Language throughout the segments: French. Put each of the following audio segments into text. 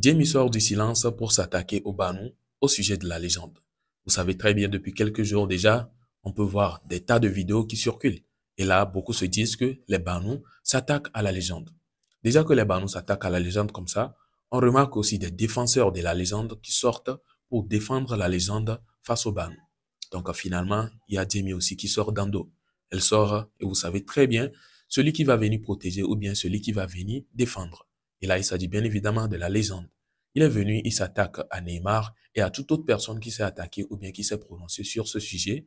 Jamie sort du silence pour s'attaquer au Banu au sujet de la légende. Vous savez très bien, depuis quelques jours déjà, on peut voir des tas de vidéos qui circulent. Et là, beaucoup se disent que les Banu s'attaquent à la légende. Déjà que les Banu s'attaquent à la légende comme ça, on remarque aussi des défenseurs de la légende qui sortent pour défendre la légende face au Banu. Donc finalement, il y a Jamie aussi qui sort d'Ando. Elle sort, et vous savez très bien, celui qui va venir protéger ou bien celui qui va venir défendre. Et là, il s'agit bien évidemment de la légende. Il est venu, il s'attaque à Neymar et à toute autre personne qui s'est attaquée ou bien qui s'est prononcée sur ce sujet.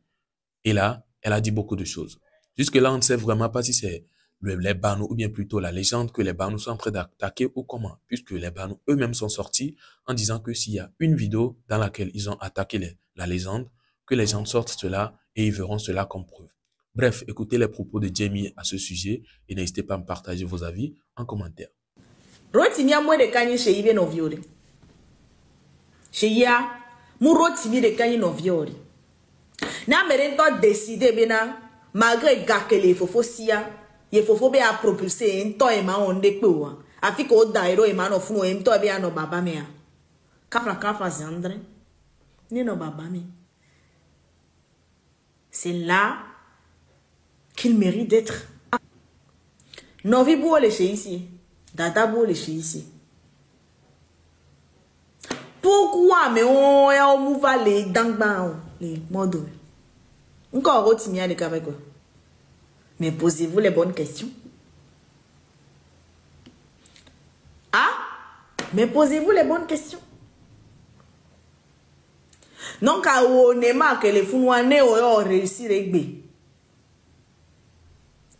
Et là, elle a dit beaucoup de choses. Jusque-là, on ne sait vraiment pas si c'est les Banu ou bien plutôt la légende que les Banu sont en train d'attaquer ou comment, puisque les Banu eux-mêmes sont sortis en disant que s'il y a une vidéo dans laquelle ils ont attaqué la légende, que les gens sortent cela et ils verront cela comme preuve. Bref, écoutez les propos de Jamie à ce sujet et n'hésitez pas à me partager vos avis en commentaire. Rotimia mwe de kanyi she ibe no viori. She ya mu rotimi de kanyi no viori. Na mere to décider bena malgré gakele fofo sia ye fofo be a propulser ento e ma onde pe wa. Afi ko dairo e ma no funu ento be ano baba me a. Kafra zandre. Ni no baba me. C'est là qu'il mérite d'être. No vi bo le she ici. Dada bo le she ici. Pourquoi mais on ya o mouva les dangba les modos. Encore Rotimia de Kabego. Mais posez-vous les bonnes questions. Ah? Mais posez-vous les bonnes questions. Non, car on est marre que les Founouane ont réussi à régler.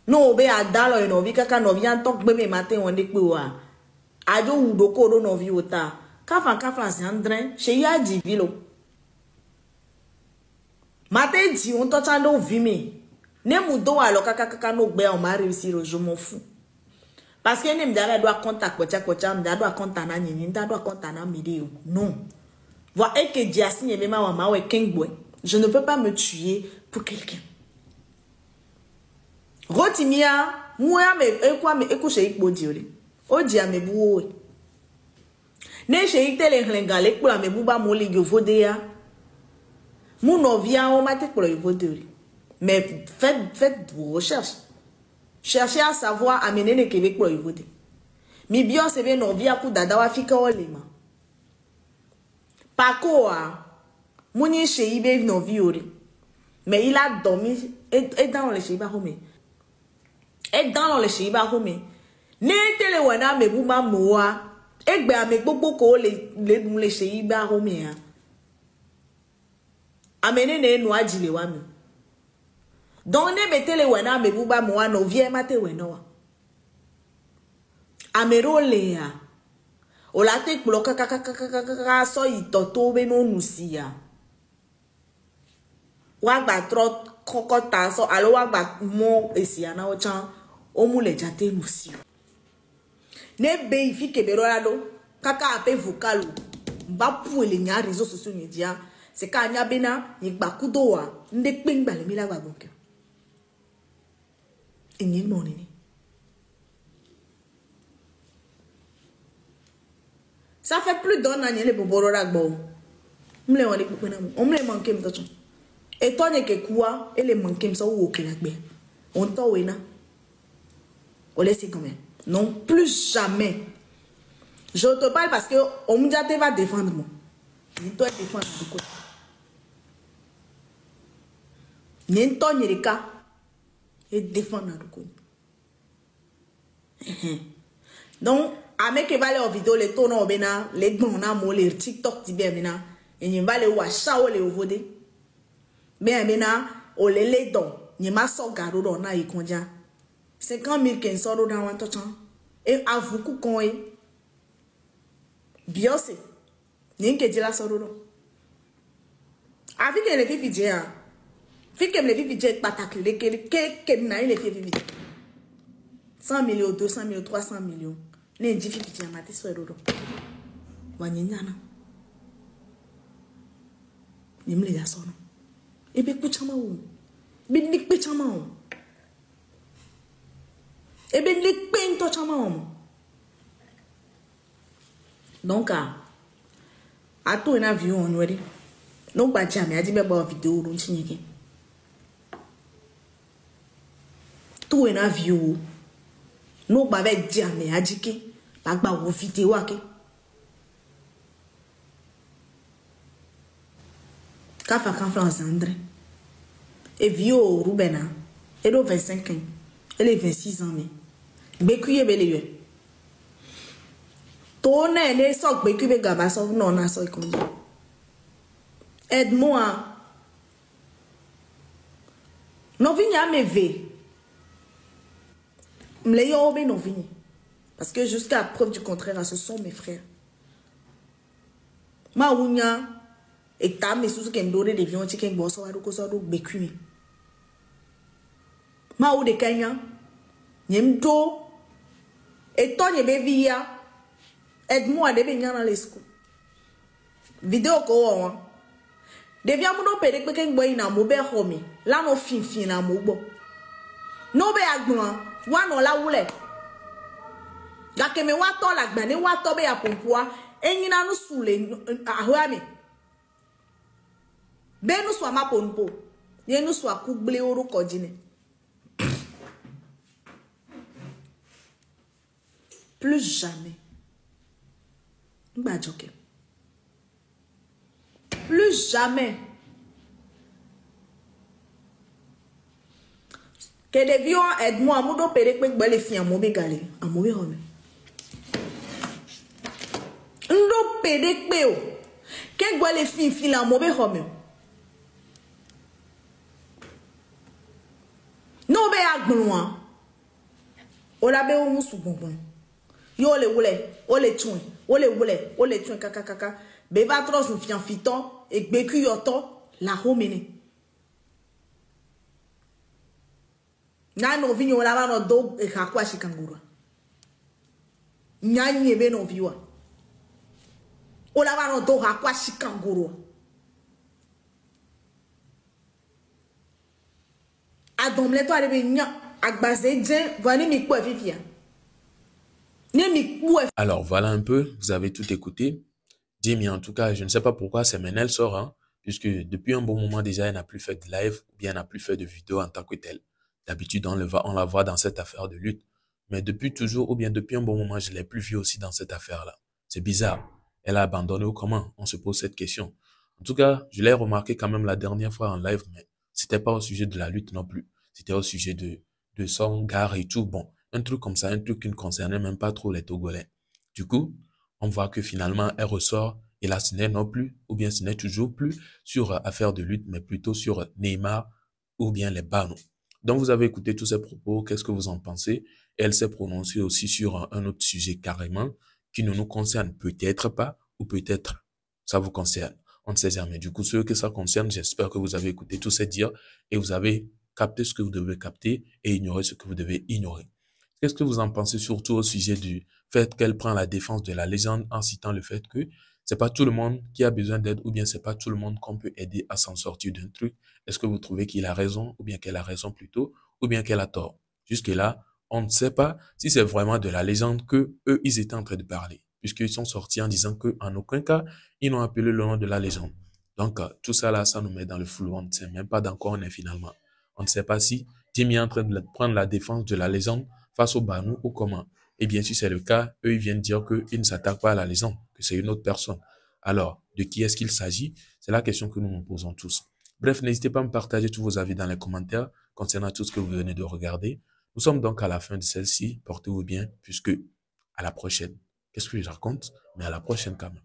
Non, on a dans le novi, kaka novi, en tant que bébé matin, on est quoi? Ajo ou doko novi ota. Kafa, c'est André. Chez Yadi Vilo. Matin dit, on t'entend au vime. Ne moudo alors kaka no be on m'a réussi, je m'en fous. Parce que ne me doit contact kocha, me doit contact na nini, me doit contact na vidéo. Non. Voilà que Diasine et ma maman ouais kengboy. Je ne peux pas me tuer pour quelqu'un. Rotimia, moi me quoi me écoute ikbo diori. O dia me buo. Ne chez tele nglengale pour la me buba moli yo vodea. Mon novia on m'a pour le vodeur. Mais faites vos recherches. Cherchez à savoir amener le Québec pour le voter. Mi bio se bien novia pour dada wa fika olema. Pakoa, mouni chez ibe noviori. Mais il a dormi et dans le chez home. Et dans le chez home. Ne tele wana me buma moa. Et be ame gbogbo ko le chez home. Amene ne no ajile wami. Donc ne betele wana me buba moa no vie mate wenoa. Amero lea. Ola te bloka kaka so itoto be no nusia. Wagba tro kokota so alo wagba mo esiana ochan omu le jate nusi. Ne be ifi keberola do kaka ape vocalu. Mba pu ele nya réseaux sociaux media. C'est quand y a bena y ba kudoa nde pingba le mila ba bonke. Ingin monini. Ça fait plus d'un an les boboro ragbo. M'le wali kupena on me manqué m'tocho. Et toi ne que quoi et les manqué m'sa ou ok ragbe. On to wena. On laisse quand même. Non plus jamais. Je te parle parce que on me dit va défendre moi. Il doit défendre de côté. N'ento nyerika et défendre de côté. Donc avec que va les vidéos les tourner au bena les dona mo les TikTok ti bien bena et ni va les washa o les ovode bien bena o les don ni ma so garo don na ikonja 50 000 ken so do dans wanto chan et avuku kon e biose ni ke dila so do avec les vidéos fi que les vidéos patak les que na les vidéos 100 millions 200 millions 300 millions les difficultés à mater sur le dos. Wanyana. Nimle ya sono. Ebe kuchama ou. Ben lik pe chama ou. Ebe lik pe into chama ou. Donc, à tout un avion, on y donc, pas jamais, a dit, mais bon, vidéo, on s'y tout un avion, non, pas avec jamais, a dit que, pas de vidéo, Qu'a fait France André. Et vieux Roubena. Elle a 25 ans. Elle a 26 ans. Bécuye belé. Ton est sok bécuye gabasso non a sok comme ça. Aide-moi. Non vigna me ve. M'le yo obe non vigni. Parce que jusqu'à preuve du contraire, ce sont mes frères. Ma ounya. Et ta me sous qu'un doré de vion chicken bosso à do bécuye. Ma ou de Kenya. Nyemto. Et toi, n'y via. Aide-moi à devenir dans les schools. Vidéo ko on. Devia mo pere pe ken boy na mo be homi. La no fin na mo gbo. No be agbon. Wa no la wule. Ga ke me wa to la gba ni wa to be apompua. Enyi na no sule ahoami. Be no so ma ponpo. Ye no so akugble oru kojine. Plus jamais. Plus jamais. Que des vieux aide-moi à m'ouvrir pour les filles à mon bégalé. À mon bégalé. Ndo pédé péo. Que les filles à mon bégalé. Non, bé à gloire. On a bé au moussou bonbon. Yo le wule, o le tun, o le tun kaka. Beba tros nou fian fiton, et beku yoto, la homene. Na no vinyo la no do e kakwa shikangura. Nyanyi ebe no viwa. O la no do kakwa shikangura. Adom le to arebe nya, agbaze djen, vani mi kwa vivia. Alors voilà un peu, vous avez tout écouté. Jimmy, en tout cas, je ne sais pas pourquoi c'est maintenant elle sort, hein, puisque depuis un bon moment déjà, elle n'a plus fait de live ou bien elle n'a plus fait de vidéo en tant que telle. D'habitude, on la voit dans cette affaire de lutte. Mais depuis toujours, ou bien depuis un bon moment, je ne l'ai plus vue aussi dans cette affaire-là. C'est bizarre. Elle a abandonné ou comment? On se pose cette question. En tout cas, je l'ai remarqué quand même la dernière fois en live, mais c'était pas au sujet de la lutte non plus. C'était au sujet de son gars et tout. Bon. Un truc comme ça, un truc qui ne concernait même pas trop les Togolais. Du coup, on voit que finalement, elle ressort, et là, ce n'est non plus, ou bien ce n'est toujours plus sur affaire de lutte, mais plutôt sur Neymar, ou bien les Bano. Donc, vous avez écouté tous ces propos, qu'est-ce que vous en pensez? Elle s'est prononcée aussi sur un autre sujet carrément, qui ne nous concerne peut-être pas, ou peut-être ça vous concerne. On ne sait jamais. Du coup, ceux que ça concerne, j'espère que vous avez écouté tous ces dires, et vous avez capté ce que vous devez capter, et ignoré ce que vous devez ignorer. Qu'est-ce que vous en pensez surtout au sujet du fait qu'elle prend la défense de la légende en citant le fait que c'est pas tout le monde qui a besoin d'aide ou bien c'est pas tout le monde qu'on peut aider à s'en sortir d'un truc? Est-ce que vous trouvez qu'il a raison ou bien qu'elle a raison plutôt ou bien qu'elle a tort? Jusque-là, on ne sait pas si c'est vraiment de la légende que eux, ils étaient en train de parler puisqu'ils sont sortis en disant que en aucun cas, ils n'ont appelé le nom de la légende. Donc, tout ça là, ça nous met dans le flou. On ne sait même pas dans quoi on est finalement. On ne sait pas si Jimmy est en train de prendre la défense de la légende face au Banou ou comment. Et bien, si c'est le cas, eux, ils viennent dire qu'ils ne s'attaquent pas à la légende, que c'est une autre personne. Alors, de qui est-ce qu'il s'agit? C'est la question que nous nous posons tous. Bref, n'hésitez pas à me partager tous vos avis dans les commentaires concernant tout ce que vous venez de regarder. Nous sommes donc à la fin de celle-ci. Portez-vous bien, puisque à la prochaine. Qu'est-ce que je raconte? Mais à la prochaine quand même.